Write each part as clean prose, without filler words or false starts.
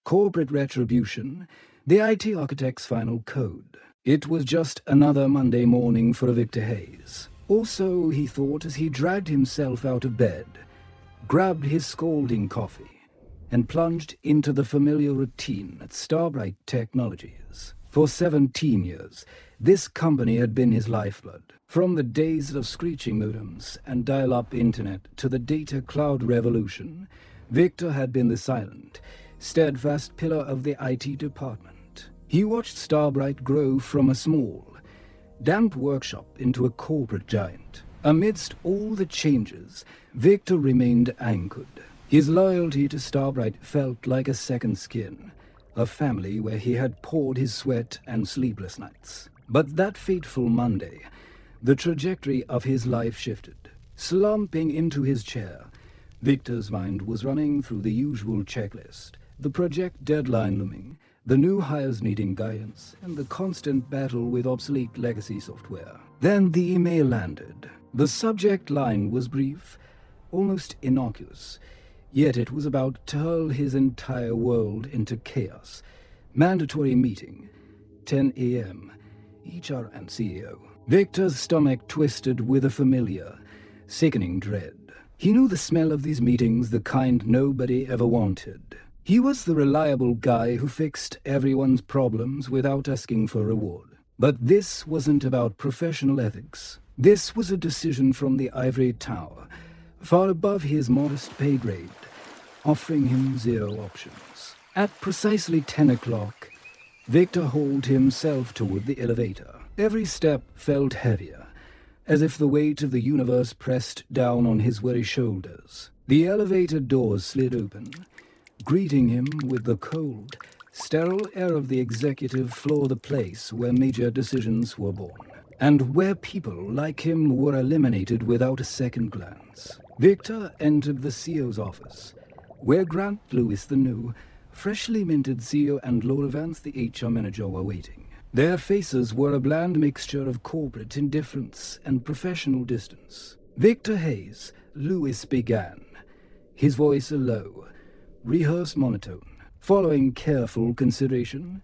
Corporate retribution, the IT architect's final code. It was just another Monday morning for Victor Hayes. Also, he thought as he dragged himself out of bed, grabbed his scalding coffee, and plunged into the familiar routine at Starbright Technologies. For 17 years, this company had been his lifeblood. From the days of screeching modems and dial-up internet to the data cloud revolution, Victor had been the silent, steadfast pillar of the IT department. He watched Starbright grow from a small, damp workshop into a corporate giant. Amidst all the changes, Victor remained anchored. His loyalty to Starbright felt like a second skin, a family where he had poured his sweat and sleepless nights. But that fateful Monday, the trajectory of his life shifted. Slumping into his chair, Victor's mind was running through the usual checklist, the project deadline looming, the new hires needing guidance, and the constant battle with obsolete legacy software. Then the email landed. The subject line was brief, almost innocuous, yet it was about to hurl his entire world into chaos. Mandatory meeting, 10 a.m., HR and CEO. Victor's stomach twisted with a familiar, sickening dread. He knew the smell of these meetings, the kind nobody ever wanted. He was the reliable guy who fixed everyone's problems without asking for reward. But this wasn't about professional ethics. This was a decision from the ivory tower, far above his modest pay grade, offering him zero options. At precisely 10 o'clock, Victor hauled himself toward the elevator. Every step felt heavier, as if the weight of the universe pressed down on his weary shoulders. The elevator doors slid open, greeting him with the cold, sterile air of the executive floor, the place where major decisions were born, and where people like him were eliminated without a second glance. Victor entered the CEO's office, where Grant Lewis, the new, freshly minted CEO, and Laura Vance, the HR manager, were waiting. Their faces were a bland mixture of corporate indifference and professional distance. Victor Hayes, Lewis began, his voice a low, rehearsed monotone. Following careful consideration,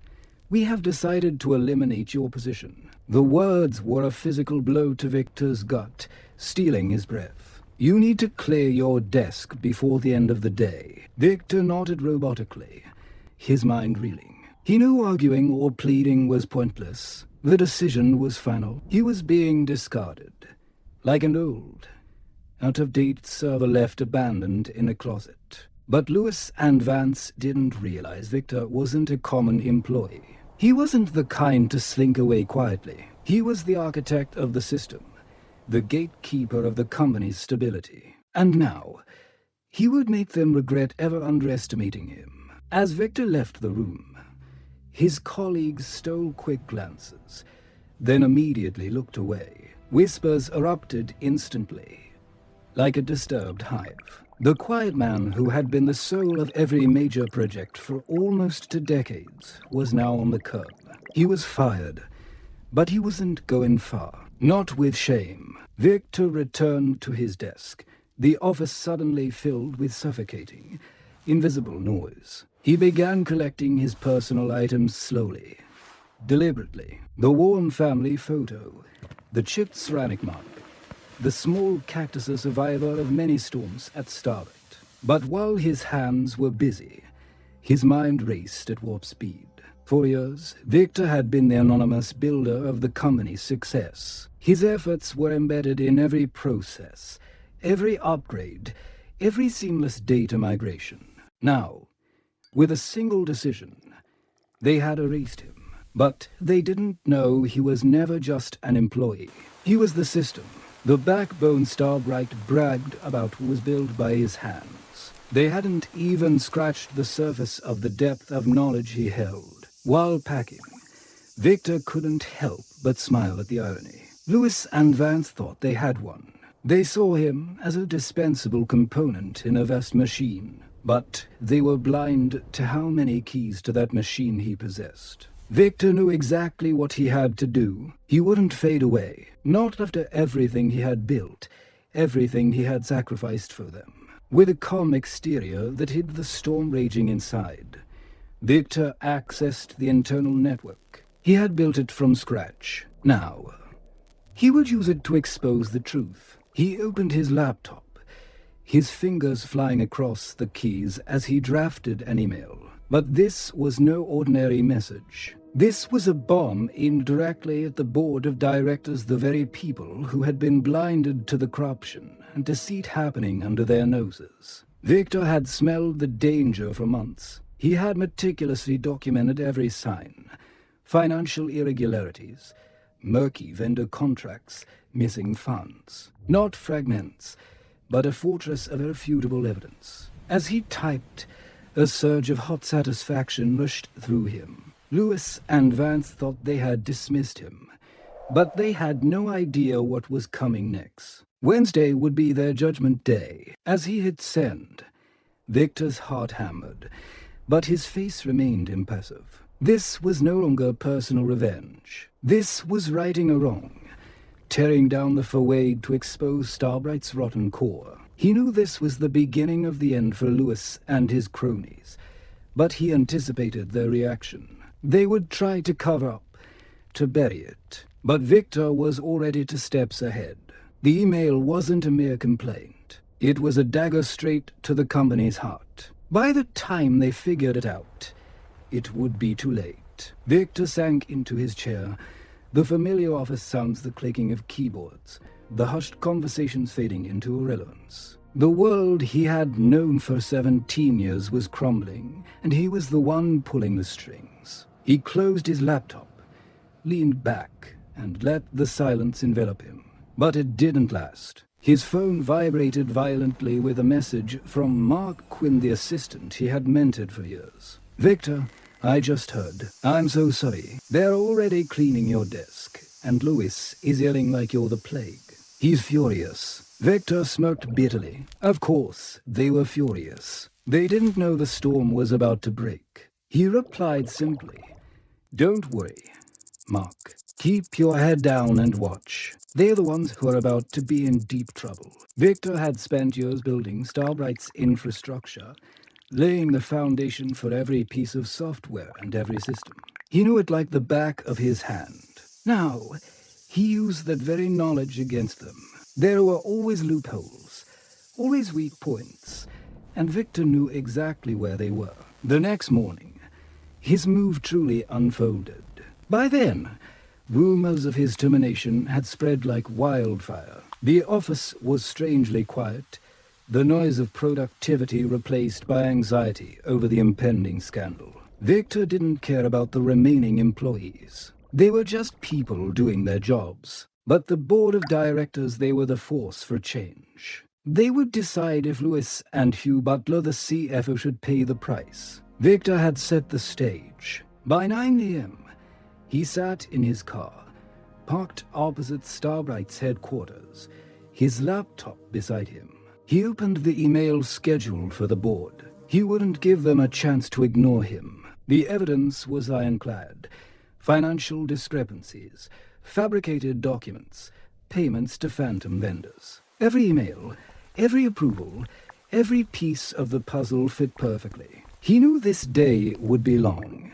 we have decided to eliminate your position. The words were a physical blow to Victor's gut, stealing his breath. You need to clear your desk before the end of the day. Victor nodded robotically, his mind reeling. He knew arguing or pleading was pointless. The decision was final. He was being discarded, like an old, out-of-date server left abandoned in a closet. But Lewis and Vance didn't realize Victor wasn't a common employee. He wasn't the kind to slink away quietly. He was the architect of the system, the gatekeeper of the company's stability. And now, he would make them regret ever underestimating him. As Victor left the room, his colleagues stole quick glances, then immediately looked away. Whispers erupted instantly, like a disturbed hive. The quiet man who had been the soul of every major project for almost 2 decades was now on the curb. He was fired, but he wasn't going far. Not with shame. Victor returned to his desk, the office suddenly filled with suffocating, invisible noise. He began collecting his personal items slowly, deliberately. The warm family photo, the chipped ceramic mug, the small cactus, a survivor of many storms at Starbright. But while his hands were busy, his mind raced at warp speed. For years, Victor had been the anonymous builder of the company's success. His efforts were embedded in every process, every upgrade, every seamless data migration. Now, with a single decision, they had erased him. But they didn't know he was never just an employee. He was the system. The backbone Starbright bragged about was built by his hands. They hadn't even scratched the surface of the depth of knowledge he held. While packing, Victor couldn't help but smile at the irony. Lewis and Vance thought they had one. They saw him as a dispensable component in a vast machine, but they were blind to how many keys to that machine he possessed. Victor knew exactly what he had to do. He wouldn't fade away, not after everything he had built, everything he had sacrificed for them. With a calm exterior that hid the storm raging inside, Victor accessed the internal network. He had built it from scratch. Now, he would use it to expose the truth. He opened his laptop, his fingers flying across the keys as he drafted an email. But this was no ordinary message. This was a bomb aimed directly at the board of directors, the very people who had been blinded to the corruption and deceit happening under their noses. Victor had smelled the danger for months. He had meticulously documented every sign: financial irregularities, murky vendor contracts, missing funds. Not fragments, but a fortress of irrefutable evidence. As he typed, a surge of hot satisfaction rushed through him. Lewis and Vance thought they had dismissed him, but they had no idea what was coming next. Wednesday would be their judgment day. As he hit send, Victor's heart hammered, but his face remained impassive. This was no longer personal revenge. This was righting a wrong, tearing down the facade to expose Starbright's rotten core. He knew this was the beginning of the end for Lewis and his cronies, but he anticipated their reaction. They would try to cover up, to bury it. But Victor was already 2 steps ahead. The email wasn't a mere complaint. It was a dagger straight to the company's heart. By the time they figured it out, it would be too late. Victor sank into his chair, the familiar office sounds, the clicking of keyboards, the hushed conversations fading into irrelevance. The world he had known for 17 years was crumbling, and he was the one pulling the strings. He closed his laptop, leaned back, and let the silence envelop him. But it didn't last. His phone vibrated violently with a message from Mark Quinn, the assistant he had mentored for years. "Victor, I just heard. I'm so sorry. They're already cleaning your desk, and Lewis is yelling like you're the plague. He's furious." Victor smirked bitterly. Of course, they were furious. They didn't know the storm was about to break. He replied simply, "Don't worry, Mark. Keep your head down and watch. They're the ones who are about to be in deep trouble." Victor had spent years building Starbright's infrastructure, laying the foundation for every piece of software and every system. He knew it like the back of his hand. Now, he used that very knowledge against them. There were always loopholes, always weak points, and Victor knew exactly where they were. The next morning, his move truly unfolded. By then, rumors of his termination had spread like wildfire. The office was strangely quiet, the noise of productivity replaced by anxiety over the impending scandal. Victor didn't care about the remaining employees. They were just people doing their jobs. But the board of directors, they were the force for change. They would decide if Lewis and Hugh Butler, the CFO, should pay the price. Victor had set the stage. By 9 a.m., he sat in his car, parked opposite Starbright's headquarters, his laptop beside him. He opened the email scheduled for the board. He wouldn't give them a chance to ignore him. The evidence was ironclad. Financial discrepancies, fabricated documents, payments to phantom vendors. Every email, every approval, every piece of the puzzle fit perfectly. He knew this day would be long,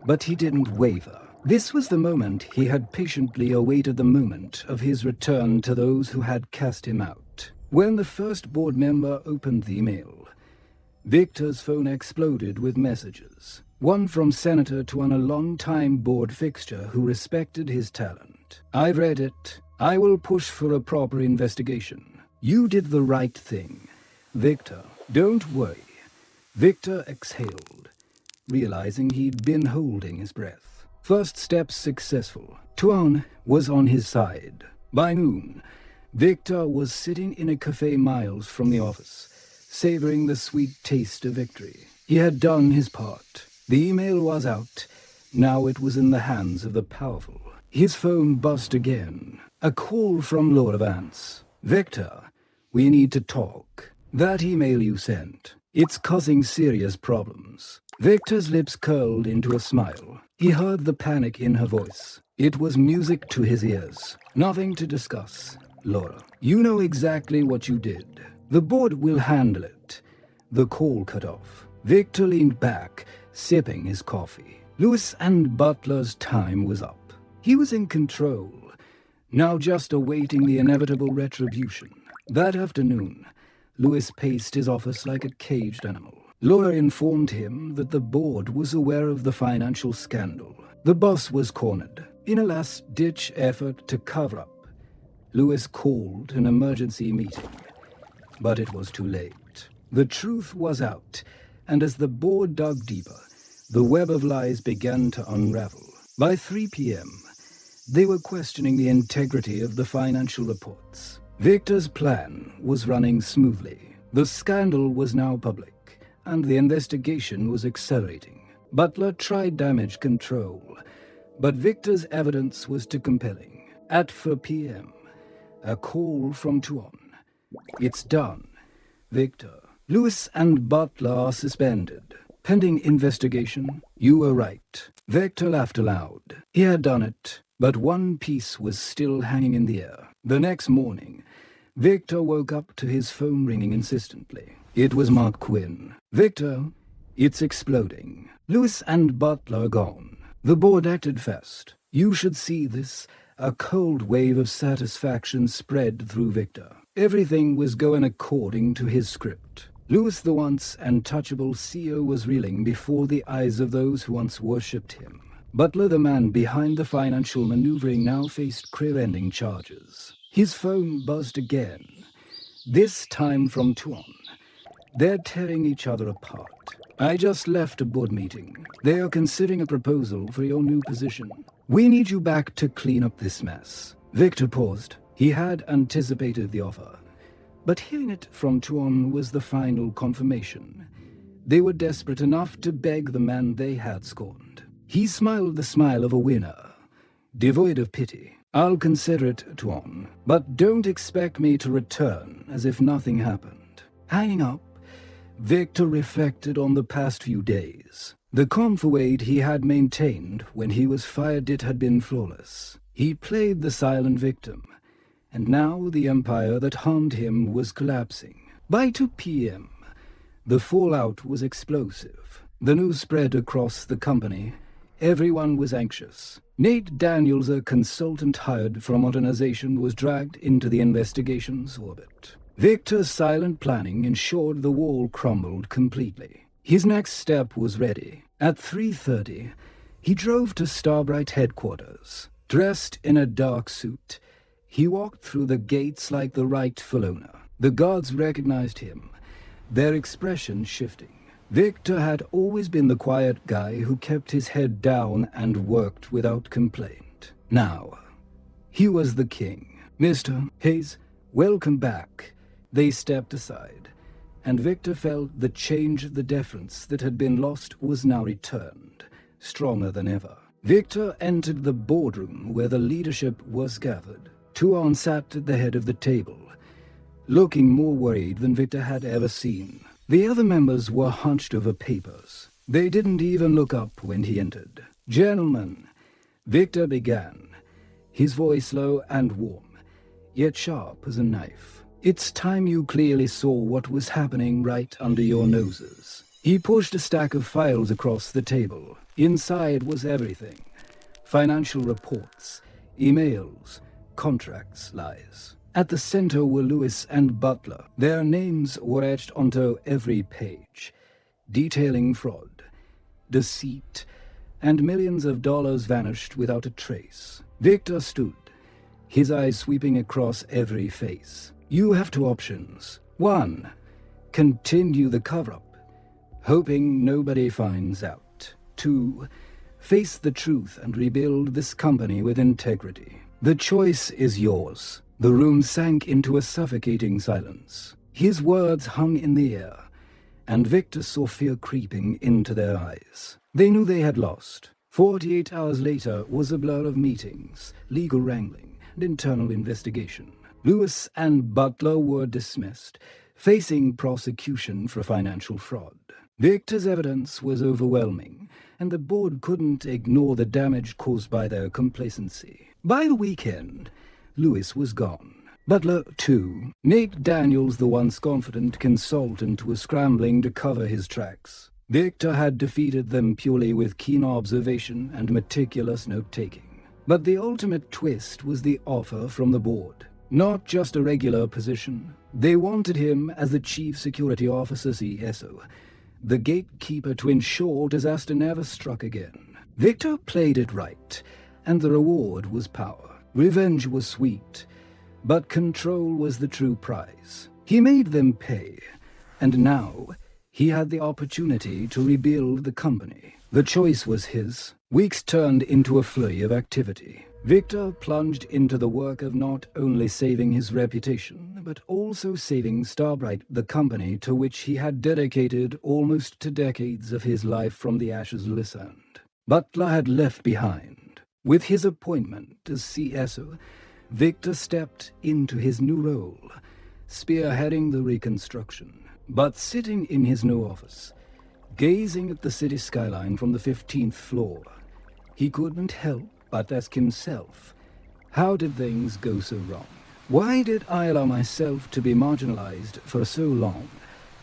but he didn't waver. This was the moment he had patiently awaited, the moment of his return to those who had cast him out. When the first board member opened the email, Victor's phone exploded with messages. One from Senator Tuan, a long-time board fixture who respected his talent. "I've read it. I will push for a proper investigation. You did the right thing. Victor, don't worry." Victor exhaled, realizing he'd been holding his breath. First step successful. Tuan was on his side. By noon, Victor was sitting in a cafe miles from the office, savoring the sweet taste of victory. He had done his part. The email was out. Now it was in the hands of the powerful. His phone buzzed again. A call from Laura Vance. "Victor, we need to talk. That email you sent, it's causing serious problems." Victor's lips curled into a smile. He heard the panic in her voice. It was music to his ears. "Nothing to discuss, Laura. You know exactly what you did. The board will handle it." The call cut off. Victor leaned back, sipping his coffee. Lewis and Butler's time was up. He was in control, now just awaiting the inevitable retribution. That afternoon, Lewis paced his office like a caged animal. Laura informed him that the board was aware of the financial scandal. The boss was cornered. In a last-ditch effort to cover up, Lewis called an emergency meeting, but it was too late. The truth was out, and as the board dug deeper, the web of lies began to unravel. By 3 p.m., they were questioning the integrity of the financial reports. Victor's plan was running smoothly. The scandal was now public, and the investigation was accelerating. Butler tried damage control, but Victor's evidence was too compelling. At 4 p.m., a call from Tuan. "It's done, Victor. Lewis and Butler are suspended. Pending investigation." "You were right." Victor laughed aloud. He had done it, but one piece was still hanging in the air. The next morning, Victor woke up to his phone ringing insistently. It was Mark Quinn. "Victor, it's exploding. Lewis and Butler are gone." The board acted fast. "You should see this." A cold wave of satisfaction spread through Victor. Everything was going according to his script. Lewis, the once untouchable CEO, was reeling before the eyes of those who once worshipped him. Butler, the man behind the financial maneuvering, now faced career-ending charges. His phone buzzed again, this time from Tuan. "They're tearing each other apart. I just left a board meeting. They are considering a proposal for your new position. We need you back to clean up this mess." Victor paused. He had anticipated the offer, but hearing it from Tuan was the final confirmation. They were desperate enough to beg the man they had scorned. He smiled the smile of a winner, devoid of pity. "I'll consider it, Tuan, but don't expect me to return as if nothing happened." Hanging up, Victor reflected on the past few days. The comfort he had maintained when he was fired, it had been flawless. He played the silent victim, and now the empire that harmed him was collapsing. By 2 p.m., the fallout was explosive. The news spread across the company. Everyone was anxious. Nate Daniels, a consultant hired for modernization, was dragged into the investigation's orbit. Victor's silent planning ensured the wall crumbled completely. His next step was ready. At 3:30, he drove to Starbright headquarters. Dressed in a dark suit, he walked through the gates like the rightful owner. The guards recognized him, their expressions shifting. Victor had always been the quiet guy who kept his head down and worked without complaint. Now, he was the king. "Mr. Hayes, welcome back." They stepped aside, and Victor felt the change. The deference that had been lost was now returned, stronger than ever. Victor entered the boardroom where the leadership was gathered. Tuan sat at the head of the table, looking more worried than Victor had ever seen. The other members were hunched over papers. They didn't even look up when he entered. "Gentlemen," Victor began, his voice low and warm, yet sharp as a knife. "It's time you clearly saw what was happening right under your noses." He pushed a stack of files across the table. Inside was everything: financial reports, emails, contracts, lies. At the center were Lewis and Butler. Their names were etched onto every page, detailing fraud, deceit, and millions of dollars vanished without a trace. Victor stood, his eyes sweeping across every face. "You have two options. 1, continue the cover-up, hoping nobody finds out. 2, face the truth and rebuild this company with integrity. The choice is yours." The room sank into a suffocating silence. His words hung in the air, and Victor saw fear creeping into their eyes. They knew they had lost. 48 hours later was a blur of meetings, legal wrangling, and internal investigation. Lewis and Butler were dismissed, facing prosecution for financial fraud. Victor's evidence was overwhelming, and the board couldn't ignore the damage caused by their complacency. By the weekend, Lewis was gone. Butler, too. Nate Daniels, the once confident consultant, was scrambling to cover his tracks. Victor had defeated them purely with keen observation and meticulous note-taking. But the ultimate twist was the offer from the board. Not just a regular position. They wanted him as the Chief Security Officer CSO, the gatekeeper to ensure disaster never struck again. Victor played it right, and the reward was power. Revenge was sweet, but control was the true prize. He made them pay, and now he had the opportunity to rebuild the company. The choice was his. Weeks turned into a flurry of activity. Victor plunged into the work of not only saving his reputation, but also saving Starbright, the company to which he had dedicated almost 2 decades of his life from the ashes listened. Butler had left behind. With his appointment as CSO, Victor stepped into his new role, spearheading the reconstruction. But sitting in his new office, gazing at the city skyline from the 15th floor, he couldn't help but ask himself, how did things go so wrong? Why did I allow myself to be marginalized for so long,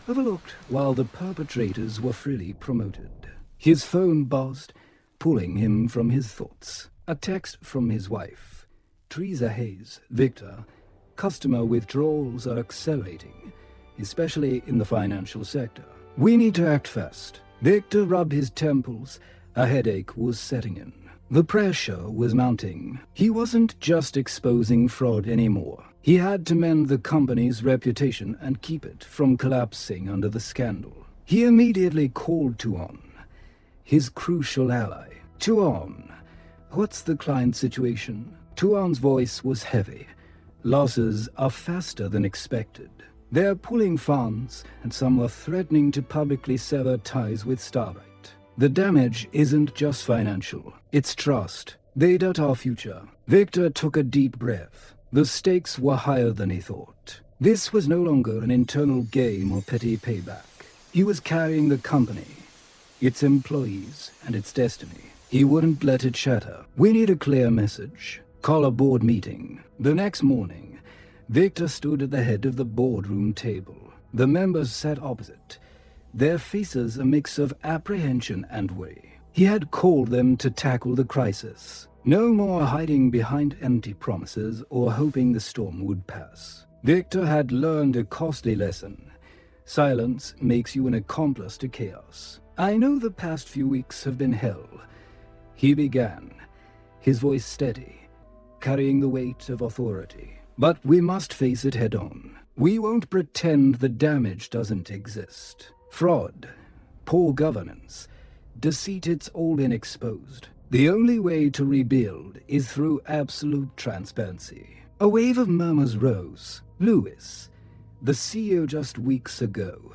overlooked while the perpetrators were freely promoted? His phone buzzed, pulling him from his thoughts. A text from his wife. Teresa Hayes, Victor, customer withdrawals are accelerating, especially in the financial sector. We need to act fast. Victor rubbed his temples. A headache was setting in. The pressure was mounting. He wasn't just exposing fraud anymore. He had to mend the company's reputation and keep it from collapsing under the scandal. He immediately called Tuan, his crucial ally. Tuan, what's the client situation? Tuan's voice was heavy. Losses are faster than expected. They're pulling funds, and some are threatening to publicly sever ties with Starbright. The damage isn't just financial, it's trust. They doubt our future. Victor took a deep breath. The stakes were higher than he thought. This was no longer an internal game or petty payback. He was carrying the company, its employees, and its destiny. He wouldn't let it shatter. We need a clear message. Call a board meeting. The next morning, Victor stood at the head of the boardroom table. The members sat opposite, their faces a mix of apprehension and worry. He had called them to tackle the crisis. No more hiding behind empty promises or hoping the storm would pass. Victor had learned a costly lesson. Silence makes you an accomplice to chaos. I know the past few weeks have been hell. He began, his voice steady, carrying the weight of authority. But we must face it head-on. We won't pretend the damage doesn't exist. Fraud, poor governance, deceit, it's all been exposed. The only way to rebuild is through absolute transparency. A wave of murmurs rose. Lewis, the CEO just weeks ago,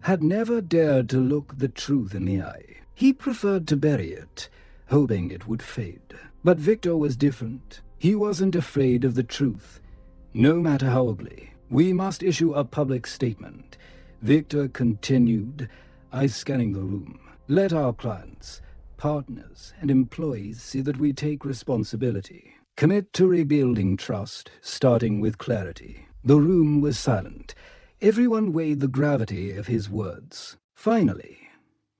had never dared to look the truth in the eye. He preferred to bury it, hoping it would fade. But Victor was different. He wasn't afraid of the truth, no matter how ugly. We must issue a public statement. Victor continued, eyes scanning the room. Let our clients, partners, and employees see that we take responsibility. Commit to rebuilding trust, starting with clarity. The room was silent. Everyone weighed the gravity of his words. Finally,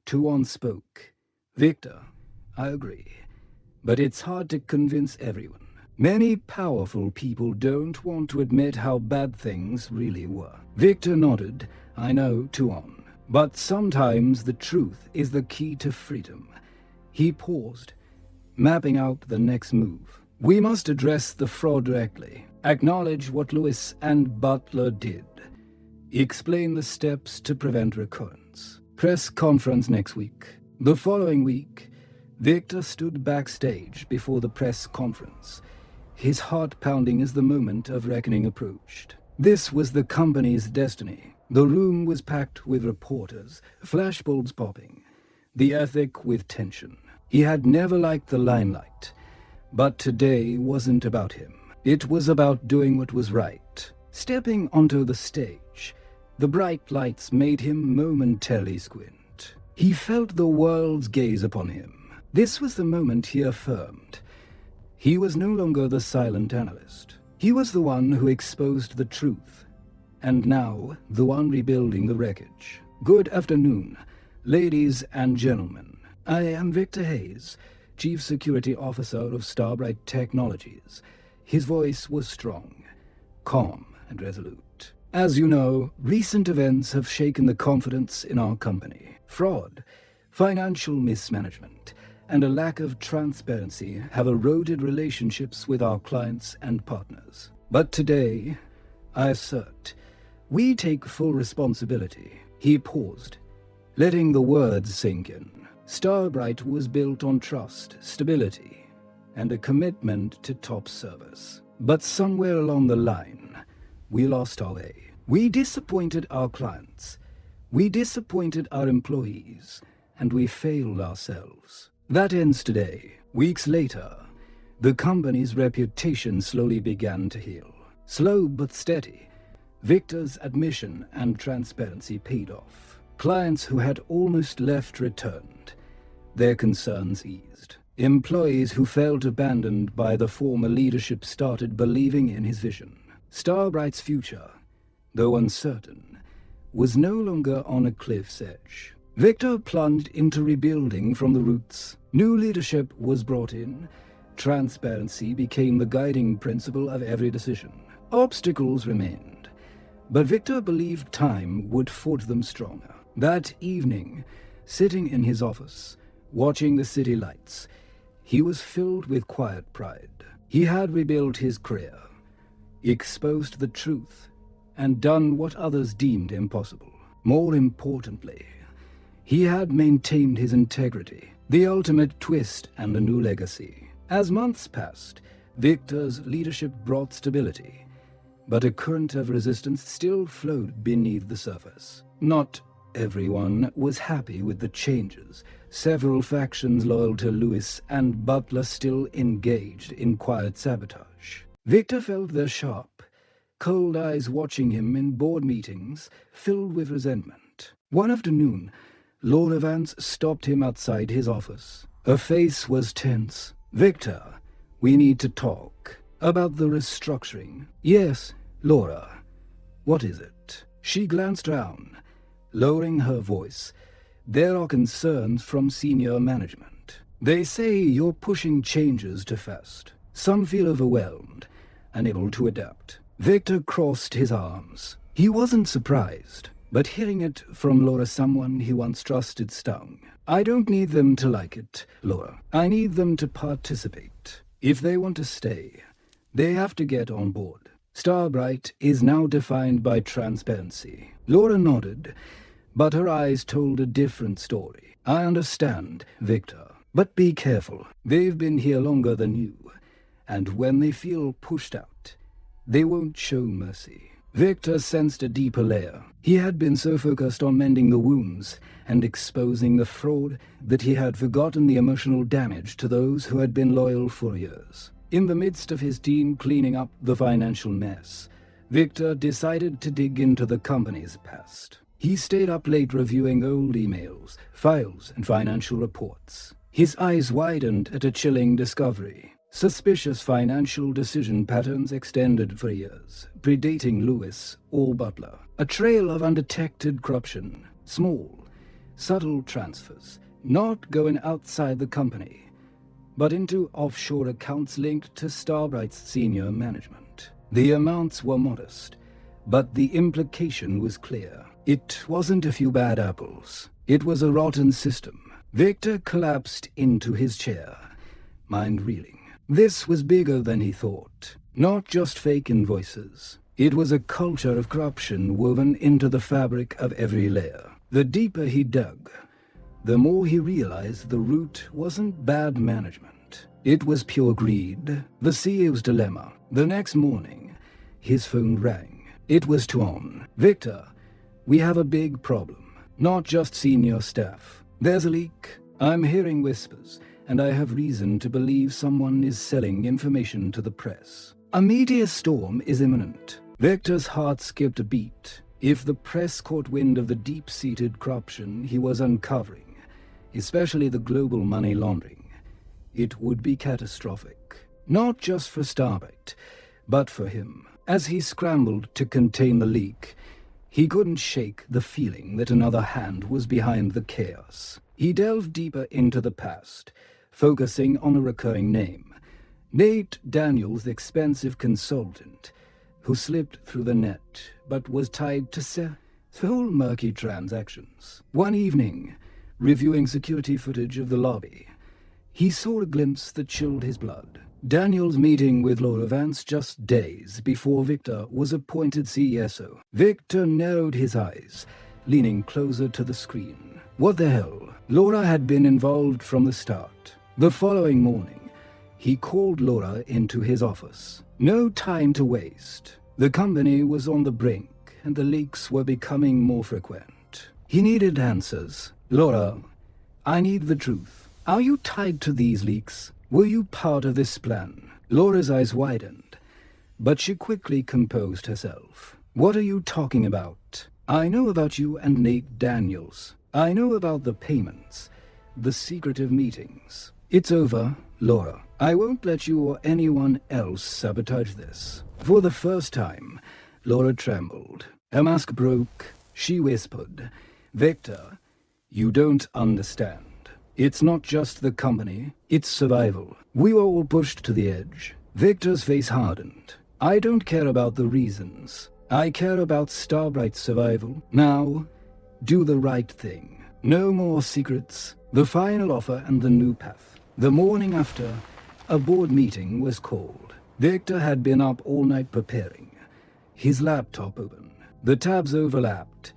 Tuan spoke. Victor, I agree, but it's hard to convince everyone. Many powerful people don't want to admit how bad things really were. Victor nodded. I know, Tuan. But sometimes the truth is the key to freedom. He paused, mapping out the next move. We must address the fraud directly. Acknowledge what Lewis and Butler did. Explain the steps to prevent recurrence. Press conference next week. The following week, Victor stood backstage before the press conference, his heart pounding as the moment of reckoning approached. This was the company's destiny. The room was packed with reporters, flashbulbs popping, the ethic with tension. He had never liked the limelight, but today wasn't about him. It was about doing what was right. Stepping onto the stage, the bright lights made him momentarily squint. He felt the world's gaze upon him. This was the moment he affirmed. He was no longer the silent analyst. He was the one who exposed the truth, and now the one rebuilding the wreckage. Good afternoon, Ladies and gentlemen, I am Victor Hayes, Chief Security Officer of Starbright Technologies. His voice was strong, calm, and resolute. As you know, recent events have shaken the confidence in our company. Fraud, financial mismanagement, and a lack of transparency have eroded relationships with our clients and partners. But today, I assert, we take full responsibility. He paused, letting the words sink in. Starbright was built on trust, stability, and a commitment to top service. But somewhere along the line, we lost our way. We disappointed our clients, we disappointed our employees, and we failed ourselves. That ends today. Weeks later, the company's reputation slowly began to heal. Slow but steady, Victor's admission and transparency paid off. Clients who had almost left returned. Their concerns eased. Employees who felt abandoned by the former leadership started believing in his vision. Starbright's future, though uncertain, was no longer on a cliff's edge. Victor plunged into rebuilding from the roots. New leadership was brought in. Transparency became the guiding principle of every decision. Obstacles remained, but Victor believed time would forge them stronger. That evening, sitting in his office, watching the city lights, he was filled with quiet pride. He had rebuilt his career, exposed the truth, and done what others deemed impossible. More importantly, he had maintained his integrity, the ultimate twist and a new legacy. As months passed, Victor's leadership brought stability, but a current of resistance still flowed beneath the surface. Not everyone was happy with the changes. Several factions loyal to Lewis and Butler still engaged in quiet sabotage. Victor felt their sharp, cold eyes watching him in board meetings, filled with resentment. One afternoon, Laura Vance stopped him outside his office. Her face was tense. "Victor, we need to talk. About the restructuring." "Yes, Laura. What is it?" She glanced down, lowering her voice. "There are concerns from senior management. They say you're pushing changes too fast. Some feel overwhelmed, unable to adapt." Victor crossed his arms. He wasn't surprised, but hearing it from Laura, someone he once trusted, stung. "I don't need them to like it, Laura. I need them to participate. If they want to stay, they have to get on board. Starbright is now defined by transparency." Laura nodded, but her eyes told a different story. "I understand, Victor, but be careful. They've been here longer than you, and when they feel pushed out, they won't show mercy." Victor sensed a deeper layer. He had been so focused on mending the wounds and exposing the fraud that he had forgotten the emotional damage to those who had been loyal for years. In the midst of his team cleaning up the financial mess, Victor decided to dig into the company's past. He stayed up late reviewing old emails, files, and financial reports. His eyes widened at a chilling discovery. Suspicious financial decision patterns extended for years, predating Lewis or Butler. A trail of undetected corruption, small, subtle transfers, not going outside the company, but into offshore accounts linked to Starbright's senior management. The amounts were modest, but the implication was clear. It wasn't a few bad apples. It was a rotten system. Victor collapsed into his chair, mind reeling. This was bigger than he thought. Not just fake invoices. It was a culture of corruption woven into the fabric of every layer. The deeper he dug, the more he realized the root wasn't bad management. It was pure greed. The CEO's dilemma. The next morning, his phone rang. It was Tuan. "Victor, we have a big problem. Not just senior staff. There's a leak. I'm hearing whispers, and I have reason to believe someone is selling information to the press. A media storm is imminent." Victor's heart skipped a beat. If the press caught wind of the deep-seated corruption he was uncovering, especially the global money laundering, it would be catastrophic. Not just for Starbright, but for him. As he scrambled to contain the leak, He couldn't shake the feeling that another hand was behind the chaos. He delved deeper into the past, focusing on a recurring name. Nate Daniels, the expensive consultant, who slipped through the net, but was tied to several murky transactions. One evening, reviewing security footage of the lobby, he saw a glimpse that chilled his blood. Daniel's meeting with Laura Vance just days before Victor was appointed CSO. Victor narrowed his eyes, leaning closer to the screen. What the hell? Laura had been involved from the start. The following morning, he called Laura into his office. No time to waste. The company was on the brink, and the leaks were becoming more frequent. He needed answers. Laura, I need the truth. Are you tied to these leaks? Were you part of this plan? Laura's eyes widened, but she quickly composed herself. What are you talking about? I know about you and Nate Daniels. I know about the payments, the secretive meetings. It's over, Laura. I won't let you or anyone else sabotage this. For the first time, Laura trembled. Her mask broke. She whispered, Victor, you don't understand. It's not just the company, it's survival. We were all pushed to the edge. Victor's face hardened. I don't care about the reasons. I care about Starbright's survival. Now, do the right thing. No more secrets. The final offer and the new path. The morning after, a board meeting was called. Victor had been up all night preparing. His laptop open. The tabs overlapped,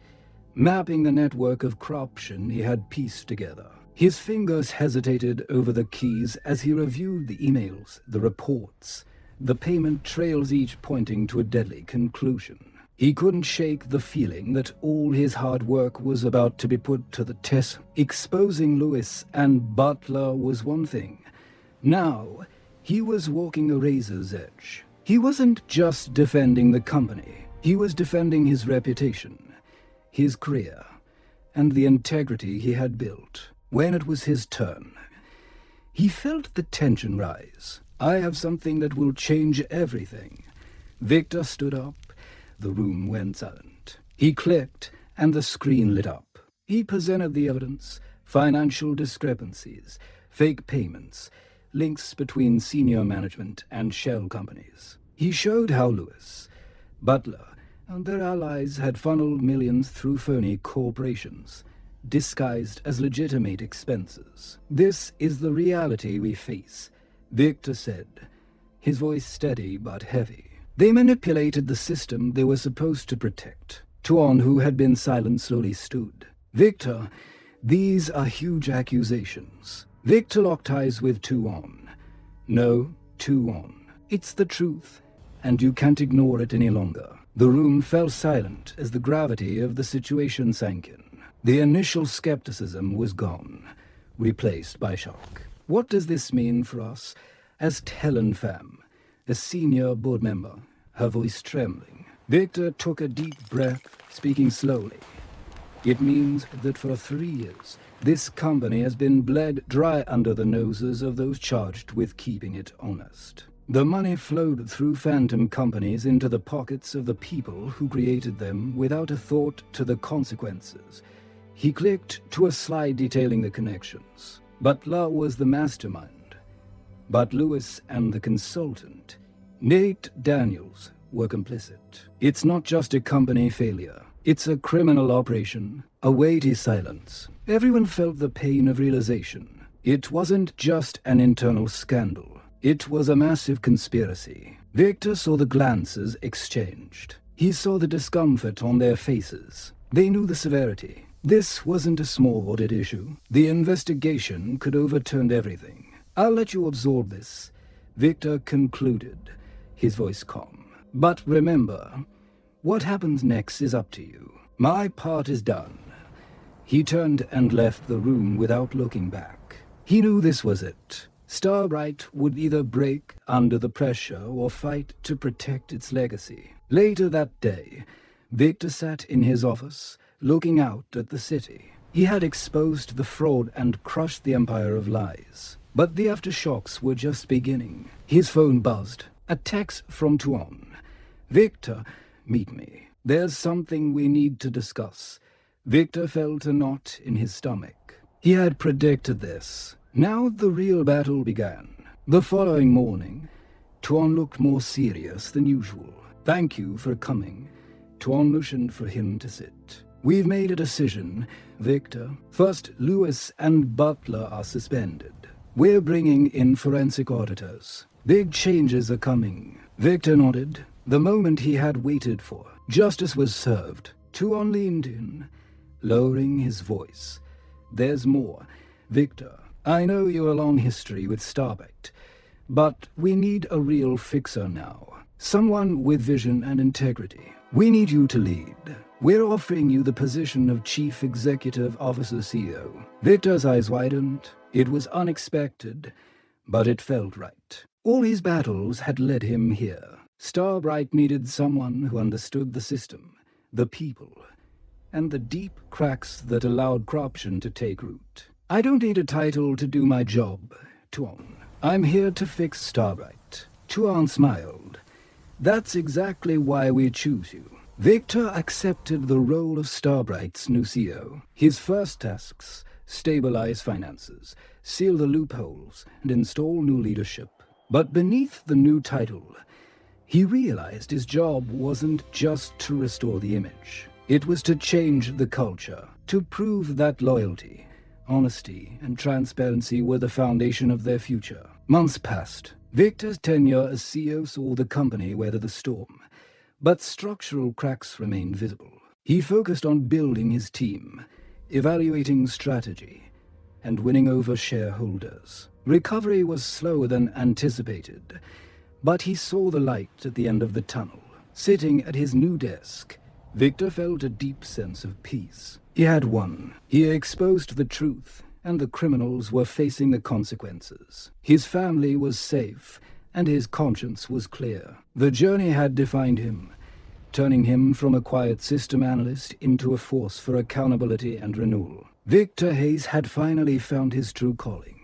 mapping the network of corruption he had pieced together. His fingers hesitated over the keys as he reviewed the emails, the reports, the payment trails, each pointing to a deadly conclusion. He couldn't shake the feeling that all his hard work was about to be put to the test. Exposing Lewis and Butler was one thing. Now, he was walking a razor's edge. He wasn't just defending the company. He was defending his reputation, his career, and the integrity he had built. When it was his turn, he felt the tension rise. I have something that will change everything. Victor stood up. The room went silent. He clicked, and the screen lit up. He presented the evidence: financial discrepancies, fake payments, links between senior management and shell companies. He showed how Lewis, Butler, and their allies had funneled millions through phony corporations, disguised as legitimate expenses. This is the reality we face, Victor said, his voice steady but heavy. They manipulated the system they were supposed to protect. Tuan, who had been silent, slowly stood. Victor, these are huge accusations. Victor locked eyes with Tuan. No, Tuan. It's the truth, and you can't ignore it any longer. The room fell silent as the gravity of the situation sank in. The initial skepticism was gone, replaced by shock. What does this mean for us as Helen Pham, a senior board member, her voice trembling? Victor took a deep breath, speaking slowly. It means that for 3 years, this company has been bled dry under the noses of those charged with keeping it honest. The money flowed through phantom companies into the pockets of the people who created them without a thought to the consequences. He clicked to a slide detailing the connections. Butler was the mastermind, but Lewis and the consultant, Nate Daniels, were complicit. It's not just a company failure. It's a criminal operation, a weighty silence. Everyone felt the pain of realization. It wasn't just an internal scandal. It was a massive conspiracy. Victor saw the glances exchanged. He saw the discomfort on their faces. They knew the severity. This wasn't a small audit issue. The investigation could overturn everything. I'll let you absorb this, Victor concluded, his voice calm. But remember, what happens next is up to you. My part is done. He turned and left the room without looking back. He knew this was it. Starbright would either break under the pressure or fight to protect its legacy. Later that day, Victor sat in his office, looking out at the city. He had exposed the fraud and crushed the empire of lies. But the aftershocks were just beginning. His phone buzzed. A text from Tuan. Victor, meet me. There's something we need to discuss. Victor felt a knot in his stomach. He had predicted this. Now the real battle began. The following morning, Tuan looked more serious than usual. "Thank you for coming." Tuan motioned for him to sit. "We've made a decision, Victor. First, Lewis and Butler are suspended. We're bringing in forensic auditors. Big changes are coming." Victor nodded. The moment he had waited for. Justice was served. Tuan leaned in, lowering his voice. "There's more. Victor, I know you have a long history with Starbright, but we need a real fixer now. Someone with vision and integrity. We need you to lead. We're offering you the position of Chief Executive Officer CEO." Victor's eyes widened. It was unexpected, but it felt right. All his battles had led him here. Starbright needed someone who understood the system, the people, and the deep cracks that allowed corruption to take root. "I don't need a title to do my job, Tuan. I'm here to fix Starbright." Tuan smiled. "That's exactly why we choose you." Victor accepted the role of Starbright's new CEO. His first tasks: stabilize finances, seal the loopholes, and install new leadership. But beneath the new title, he realized his job wasn't just to restore the image. It was to change the culture, to prove that loyalty, honesty, and transparency were the foundation of their future. Months passed. Victor's tenure as CEO saw the company weather the storm, but structural cracks remained visible. He focused on building his team, evaluating strategy, and winning over shareholders. Recovery was slower than anticipated, but he saw the light at the end of the tunnel. Sitting at his new desk, Victor felt a deep sense of peace. He had won. He exposed the truth, and the criminals were facing the consequences. His family was safe, and his conscience was clear. The journey had defined him, turning him from a quiet system analyst into a force for accountability and renewal. Victor Hayes had finally found his true calling.